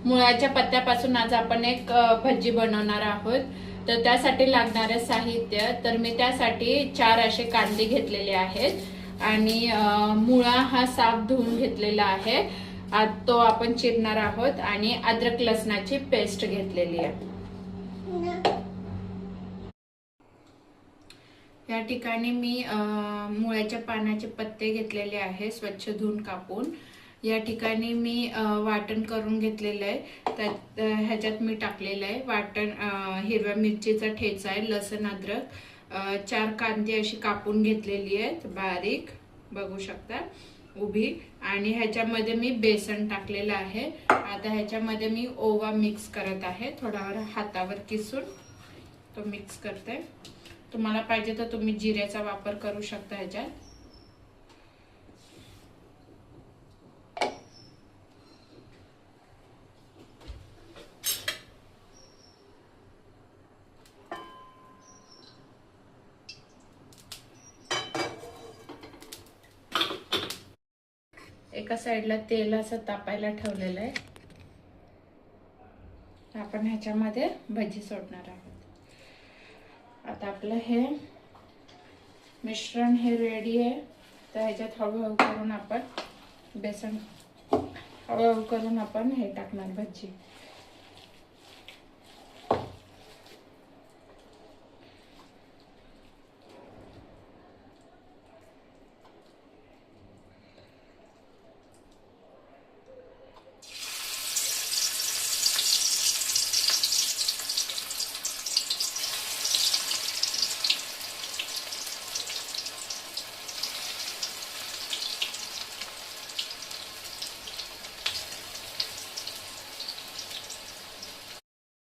मुळ्याच्या पत्त्यापासून आज आपण एक भजी बनवणार आहोत। तर त्यासाठी लागणारे साहित्य, तर मी त्यासाठी 4 असे कांदे घेतलेले आहेत आणि मुळा हा साफ धुवून घेतलेला आहे, तो आपण चिरणार आहोत आणि अद्रक लसणाची पेस्ट घेतलेली आहे। या ठिकाणी मी मुळ्याच्या पानाचे पत्ते घेतलेले आहे, स्वच्छ धुवून कापून। या ठिकाणी मी वाटण करून घेतलेलं आहे, ह्याच्यात मी टाकलेलं आहे वाटण, हिरव्या मिरचीचा ठेचा आहे, लसूण अद्रक, 4 कांदे अशी कापून घेतलेली आहेत बारीक, बघू शकता उभी, आणि ह्याच्यामध्ये मी बेसन टाकलेलं आहे। आता ह्याच्यामध्ये मी ओवा मिक्स करत आहे, थोडा हातावर किसून तो मिक्स करते। तुम्हाला पाहिजे तर तुम्ही जिऱ्याचा वापर करू शकता ह्याच्यात। एका साइडला तेल असं तापायला ठेवलेलं आहे, आपण ह्याच्यामध्ये भजी सोडणार आहोत। आता आपलं हे मिश्रण हे रेडी आहे, तर ह्याच्यात हळूहळू करून आपण बेसन, हळूहळू करून आपण हे टाकणार भजी।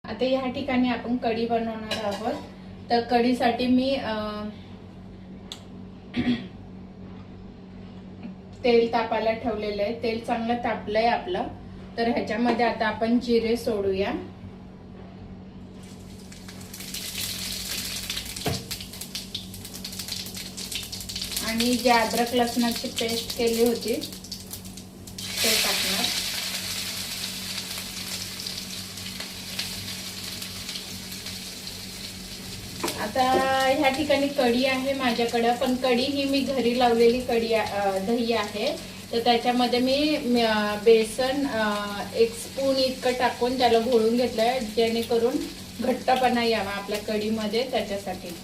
आता या ठिकाणी आपण कढी बनवणार आहोत, तर कढीसाठी मी तेल तापायला ठेवलेलं आहे, तेल चांगलं तापलंय आपलं। तर ह्याच्यामध्ये आता आपण जिरे सोडूया, आणि जे अद्रक लसणाची पेस्ट केली होती ते टाकणार। आता ह्या ठिकाणी कढी आहे माझ्याकडे, पण कढी ही मी घरी लावलेली कढी दही आहे, तर त्याच्यामध्ये मी बेसन 1 स्पून इतकं टाकून त्याला घोळून घेतलंय, जेणेकरून घट्टपणा यावा आपल्या कढीमध्ये, त्याच्यासाठी।